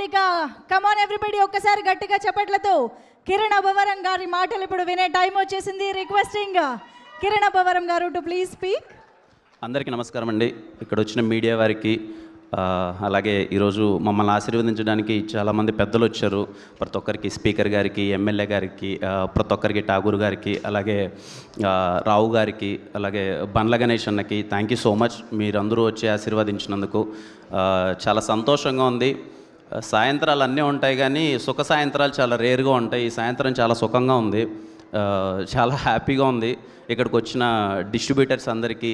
ఇక కమాన్ ఎవ్రీబడి ఒక్కసారి గట్టిగా చప్పట్లతో కిరణ్ అబ్బవరం గారి మాటలు ఇప్పుడు వినే టైం వచ్చేసింది. రిక్వెస్టింగ్ కిరణ్ అబ్బవరం గారు టు ప్లీజ్ స్పీక్. అందరికీ నమస్కారం అండి. ఇక్కడ వచ్చిన మీడియా వారికి అలాగే ఈరోజు మమ్మల్ని ఆశీర్వదించడానికి చాలామంది పెద్దలు వచ్చారు. ప్రతి ఒక్కరికి స్పీకర్ గారికి, ఎమ్మెల్యే గారికి, ప్రతి ఒక్కరికి ఠాగూర్ గారికి, అలాగే రావు గారికి, అలాగే బండ్ల గణేష్ అన్నకి థ్యాంక్ యూ సో మచ్. మీరందరూ వచ్చి ఆశీర్వదించినందుకు చాలా సంతోషంగా ఉంది. సాయంత్రాలు అన్నీ ఉంటాయి కానీ సుఖ సాయంత్రాలు చాలా రేర్గా ఉంటాయి. ఈ సాయంత్రం చాలా సుఖంగా ఉంది, చాలా హ్యాపీగా ఉంది. ఇక్కడికి వచ్చిన డిస్ట్రిబ్యూటర్స్ అందరికీ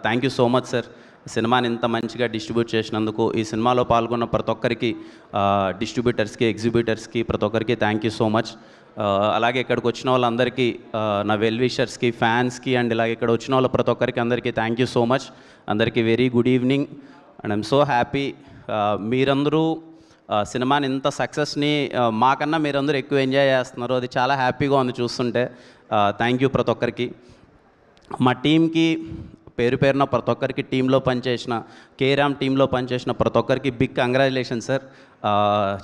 thank you so much sir. సినిమాని ఇంత మంచిగా డిస్ట్రిబ్యూట్ చేసినందుకు, ఈ సినిమాలో పాల్గొన్న ప్రతి ఒక్కరికి, డిస్ట్రిబ్యూటర్స్కి, ఎగ్జిబ్యూటర్స్కి, ప్రతి ఒక్కరికి థ్యాంక్ యూ సో మచ్. అలాగే ఇక్కడికి వచ్చిన వాళ్ళందరికీ, నా వెల్ విషర్స్కి, ఫ్యాన్స్కి అండ్ ఇలాగే ఇక్కడ వచ్చిన వాళ్ళ ప్రతి ఒక్కరికి అందరికీ థ్యాంక్ యూ సో మచ్. అందరికీ very good evening and I'm so happy. మీరందరూ సినిమాని ఇంత సక్సెస్ని మాకన్నా మీరందరూ ఎక్కువ ఎంజాయ్ చేస్తున్నారు. అది చాలా హ్యాపీగా ఉంది చూస్తుంటే. థ్యాంక్ యూ ప్రతి ఒక్కరికి. మా టీంకి పేరు పేరున ప్రతి ఒక్కరికి, టీంలో పనిచేసిన కేరామ్ టీంలో పనిచేసిన ప్రతి ఒక్కరికి బిగ్ కంగ్రాచులేషన్ సార్.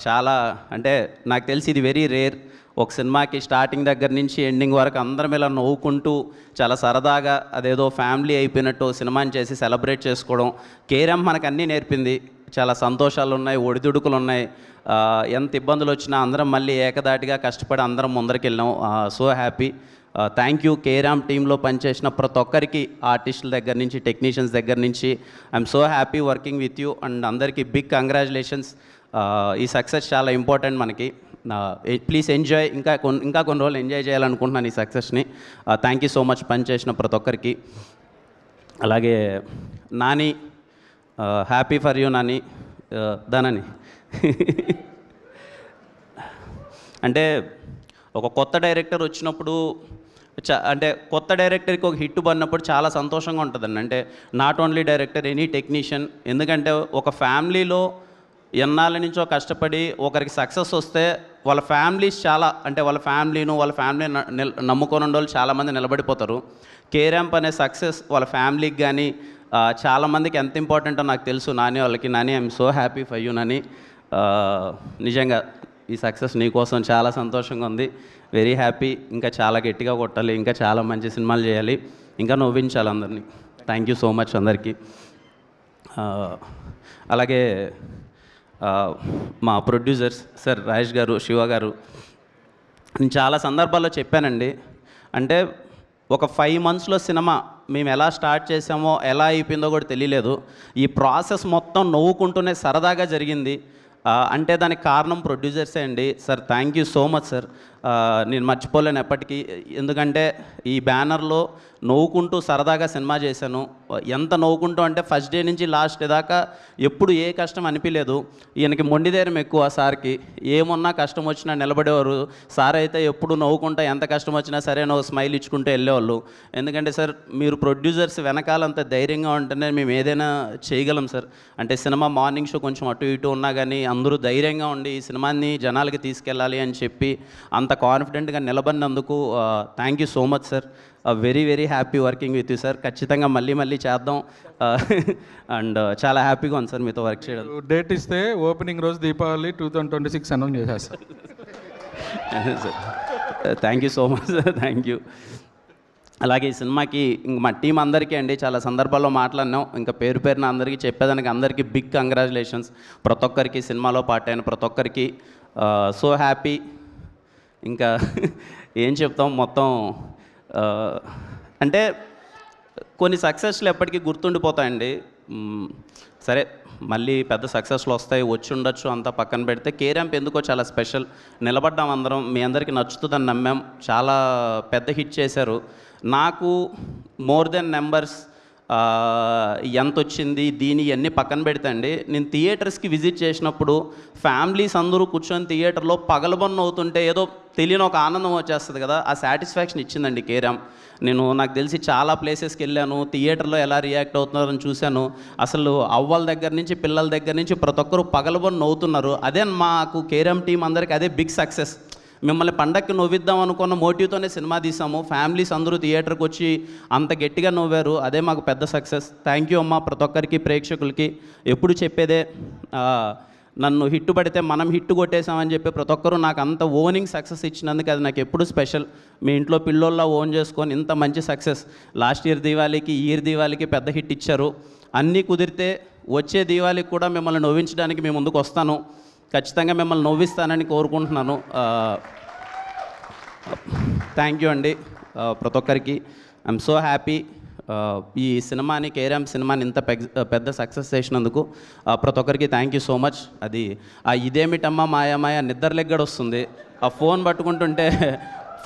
చాలా అంటే నాకు తెలిసి ఇది వెరీ రేర్. ఒక సినిమాకి స్టార్టింగ్ దగ్గర నుంచి ఎండింగ్ వరకు అందరం ఇలా నవ్వుకుంటూ చాలా సరదాగా అదేదో ఫ్యామిలీ అయిపోయినట్టు సినిమాని చేసి సెలబ్రేట్ చేసుకోవడం. కేరామ్ మనకు అన్నీ నేర్పింది. చాలా సంతోషాలు ఉన్నాయి, ఒడిదుడుకులు ఉన్నాయి. ఎంత ఇబ్బందులు వచ్చినా అందరం మళ్ళీ ఏకదాటిగా కష్టపడి అందరం ముందరికి వెళ్ళాం. So happy. Thank you. Carrom టీంలో పనిచేసిన ప్రతి ఒక్కరికి, ఆర్టిస్టుల దగ్గర నుంచి, టెక్నీషియన్స్ దగ్గర నుంచి, I'm so happy working with you and అందరికీ బిగ్ కంగ్రాచులేషన్స్. ఈ సక్సెస్ చాలా ఇంపార్టెంట్ మనకి. Please enjoy. ఇంకా కొన్ని రోజులు ఎంజాయ్ చేయాలనుకుంటున్నాను ఈ సక్సెస్ని. థ్యాంక్ యూ సో మచ్ పనిచేసిన ప్రతి ఒక్కరికి. అలాగే Nani, happy for you Nani. దానని అంటే ఒక కొత్త డైరెక్టర్ వచ్చినప్పుడు అంటే కొత్త డైరెక్టర్కి ఒక హిట్ పడినప్పుడు చాలా సంతోషంగా ఉంటుందండి. అంటే not only director, any technician. ఎందుకంటే ఒక ఫ్యామిలీలో ఎన్నాళ్ళ నుంచో కష్టపడి ఒకరికి సక్సెస్ వస్తే వాళ్ళ ఫ్యామిలీస్ చాలా, అంటే వాళ్ళ ఫ్యామిలీ నమ్ముకొని ఉండే వాళ్ళు చాలామంది నిలబడిపోతారు. కేరాంప్ అనే సక్సెస్ వాళ్ళ ఫ్యామిలీకి కానీ చాలామందికి ఎంత ఇంపార్టెంటో నాకు తెలుసు. నాని వాళ్ళకి. Nani, I'm so happy for you Nani. నిజంగా ఈ సక్సెస్ నీకోసం చాలా సంతోషంగా ఉంది. Very happy. ఇంకా చాలా గట్టిగా కొట్టాలి, ఇంకా చాలా మంచి సినిమాలు చేయాలి, ఇంకా నవ్వించాలి అందరినీ. థ్యాంక్ యూ సో మచ్ అందరికీ. అలాగే మా ప్రొడ్యూసర్స్ సార్ రాజేష్ గారు, శివ గారు, నేను చాలా సందర్భాల్లో చెప్పానండి. అంటే ఒక 5 monthsలో సినిమా మేము ఎలా స్టార్ట్ చేసామో, ఎలా అయిపోయిందో కూడా తెలియలేదు. ఈ ప్రాసెస్ మొత్తం నవ్వుకుంటూనే సరదాగా జరిగింది. అంటే దానికి కారణం ప్రొడ్యూసర్సే అండి. Sir thank you so much sir. నేను మర్చిపోలేను ఎప్పటికీ. ఎందుకంటే ఈ బ్యానర్లో నవ్వుకుంటూ సరదాగా సినిమా చేశాను. ఎంత నవ్వుకుంటూ అంటే ఫస్ట్ డే నుంచి లాస్ట్ డే దాకా ఎప్పుడు ఏ కష్టం అనిపించలేదు. ఈయనకి మొండిధైర్యం ఎక్కువ సార్కి. ఏమున్నా కష్టం వచ్చినా నిలబడేవారు. సార్ అయితే ఎప్పుడు నవ్వుకుంటా, ఎంత కష్టం వచ్చినా సరే నువ్వు స్మైల్ ఇచ్చుకుంటూ వెళ్ళేవాళ్ళు. ఎందుకంటే సార్ మీరు ప్రొడ్యూసర్స్ వెనకాలంత ధైర్యంగా ఉంటేనే మేము ఏదైనా చేయగలం సార్. అంటే సినిమా మార్నింగ్ షో కొంచెం అటు ఇటు ఉన్నా కానీ అందరూ ధైర్యంగా ఉండి ఈ సినిమాని జనాలకి తీసుకెళ్ళాలి అని చెప్పి అంత కాన్ఫిడెంట్గా నిలబడినందుకు thank you so much sir. Very very happy working with you sir. ఖచ్చితంగా మళ్ళీ చేద్దాం. అండ్ చాలా హ్యాపీగా ఉంది సార్ మీతో వర్క్ చేయడం. డేట్ ఇస్తే ఓపెనింగ్ రోజు దీపావళి 2026 అనౌన్స్ చేసేస్తాం. Thank you so much sir. Thank you. అలాగే ఈ సినిమాకి మా టీం అందరికీ అండి చాలా సందర్భాల్లో మాట్లాడినాం. ఇంకా పేరు పేరున అందరికీ చెప్పేదానికి అందరికీ బిగ్ కంగ్రాచులేషన్స్. ప్రతి ఒక్కరికి, సినిమాలో పార్ట్ అయిన ప్రతి ఒక్కరికి సో హ్యాపీ. ఇంకా ఏం చెప్తాం, మొత్తం అంటే కొన్ని సక్సెస్లు ఎప్పటికీ గుర్తుండిపోతాయండి. సరే మళ్ళీ పెద్ద సక్సెస్లు వస్తాయి, వచ్చి ఉండొచ్చు, అంతా పక్కన పెడితే కేరాంప్ ఎందుకో చాలా స్పెషల్. నిలబడ్డాం అందరం, మీ అందరికీ నచ్చుతుందని నమ్మాం. చాలా పెద్ద హిట్ చేశారు. నాకు మోర్ దెన్ నెంబర్స్ ఎంత వచ్చింది ఇవన్నీ పక్కన పెడితే అండి, నేను థియేటర్స్కి విజిట్ చేసినప్పుడు ఫ్యామిలీస్ అందరూ కూర్చొని థియేటర్లో పగలబొన్న అవుతుంటే ఏదో తెలియని ఒక ఆనందం వచ్చేస్తుంది కదా, ఆ సాటిస్ఫాక్షన్ ఇచ్చిందండి కేరామ్. నాకు తెలిసి చాలా ప్లేసెస్కి వెళ్ళాను, థియేటర్లో ఎలా రియాక్ట్ అవుతున్నారని చూశాను. అసలు అవ్వల దగ్గర నుంచి పిల్లల దగ్గర నుంచి ప్రతి ఒక్కరు పగలబొన్న నవ్వుతున్నారు. అదే మాకు కేరామ్ టీం అందరికీ అదే బిగ్ సక్సెస్. మిమ్మల్ని పండక్కి నవ్విద్దాం అనుకున్న మోటివ్తోనే సినిమా తీసాము. ఫ్యామిలీస్ అందరూ థియేటర్కి వచ్చి అంత గట్టిగా నవ్వారు. అదే మాకు పెద్ద సక్సెస్. థ్యాంక్ యూ అమ్మా ప్రతి ఒక్కరికి, ప్రేక్షకులకి. ఎప్పుడు చెప్పేదే నన్ను హిట్ పడితే మనం హిట్ కొట్టేసామని చెప్పి ప్రతి ఒక్కరూ నాకు అంత ఓనింగ్ సక్సెస్ ఇచ్చినందుకు అది నాకు ఎప్పుడు స్పెషల్. మీ ఇంట్లో పిల్లోల్లా ఓన్ చేసుకొని ఇంత మంచి సక్సెస్ లాస్ట్ ఇయర్ దీవాళికి ఈ ఇయర్ దీవాళికి పెద్ద హిట్ ఇచ్చారు. అన్నీ కుదిరితే వచ్చే దీవాళికి కూడా మిమ్మల్ని నవ్వించడానికి మీ ముందుకు వస్తాను. ఖచ్చితంగా మిమ్మల్ని నవ్విస్తానని కోరుకుంటున్నాను. థ్యాంక్ యూ అండి ప్రతి ఒక్కరికి. ఐఎమ్ సో హ్యాపీ ఈ సినిమాని కేరామ్ సినిమాని ఇంత పెద్ద సక్సెస్ చేసినందుకు ప్రతి ఒక్కరికి థ్యాంక్ యూ సో మచ్. అది ఇదేమిటమ్మా మాయా నిద్రలెగ్గడ వస్తుంది. ఆ ఫోన్ పట్టుకుంటుంటే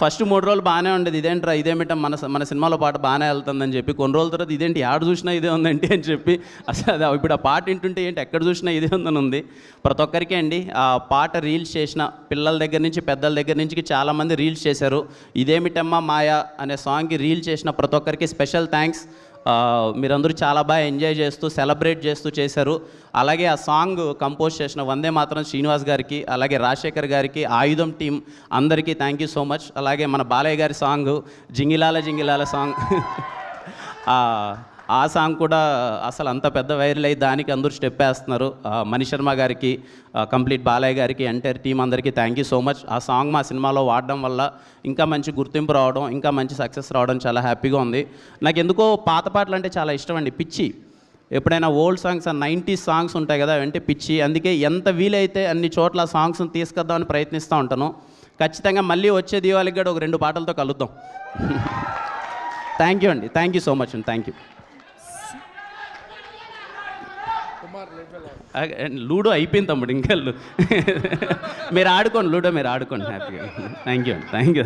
ఫస్ట్ 3 రోజులు బాగానే ఉండేది, ఇదేంట్రా ఇదేమిటం మన సినిమాలో పాట బాగానే వెళ్తుందని చెప్పి, కొన్ని రోజుల తర్వాత ఇదేంటి ఆడ చూసినా ఇదే ఉందండి అని చెప్పి అసలు అది ఇప్పుడు ఆ పాట వింటుంటే ఏంటి ఎక్కడ చూసినా ఇదే ఉందని ఉంది. ప్రతి ఒక్కరికి అండి ఆ పాట రీల్స్ చేసిన పిల్లల దగ్గర నుంచి పెద్దల దగ్గర నుంచి చాలామంది రీల్స్ చేశారు. ఇదేమిటమ్మా మాయా అనే సాంగ్కి రీల్ చేసిన ప్రతి ఒక్కరికి స్పెషల్ థ్యాంక్స్. మీరందరూ చాలా బాగా ఎంజాయ్ చేస్తూ సెలబ్రేట్ చేస్తూ చేశారు. అలాగే ఆ సాంగ్ కంపోజ్ చేసిన వందే మాత్రం శ్రీనివాస్ గారికి, అలాగే రాజశేఖర్ గారికి, ఆయుధం టీం అందరికీ థ్యాంక్ యూ సో మచ్. అలాగే మన బాలయ్య గారి సాంగ్ జింగిలాల సాంగ్ ఆ సాంగ్ కూడా అసలు అంత పెద్ద వైరల్ అయ్యి దానికి అందరూ స్టెప్ వేస్తున్నారు. మణిశర్మ గారికి, కంప్లీట్ బాలయ్య గారికి, ఎంటైర్ టీం అందరికీ థ్యాంక్ యూ సో మచ్. ఆ సాంగ్ మా సినిమాలో వాడడం వల్ల ఇంకా మంచి గుర్తింపు రావడం, ఇంకా మంచి సక్సెస్ రావడం చాలా హ్యాపీగా ఉంది. నాకు ఎందుకో పాత పాటలు అంటే చాలా ఇష్టం అండి, పిచ్చి. ఎప్పుడైనా ఓల్డ్ సాంగ్స్ 90s సాంగ్స్ ఉంటాయి కదా అంటే పిచ్చి. అందుకే ఎంత వీలైతే అన్ని చోట్ల సాంగ్స్ని తీసుకొద్దామని ప్రయత్నిస్తూ ఉంటాను. ఖచ్చితంగా మళ్ళీ వచ్చే దీవాళికి కూడా ఒక 2 పాటలతో కలుద్దాం. థ్యాంక్ యూ అండి, థ్యాంక్ యూ సో మచ్ అండి, థ్యాంక్ యూ. లూడో అయిపోయింది తమ్ముడు, ఇంకా మీరు ఆడుకోండి లూడో, మీరు ఆడుకోండి హ్యాపీగా. థ్యాంక్ యూ అండి, థ్యాంక్ యూ.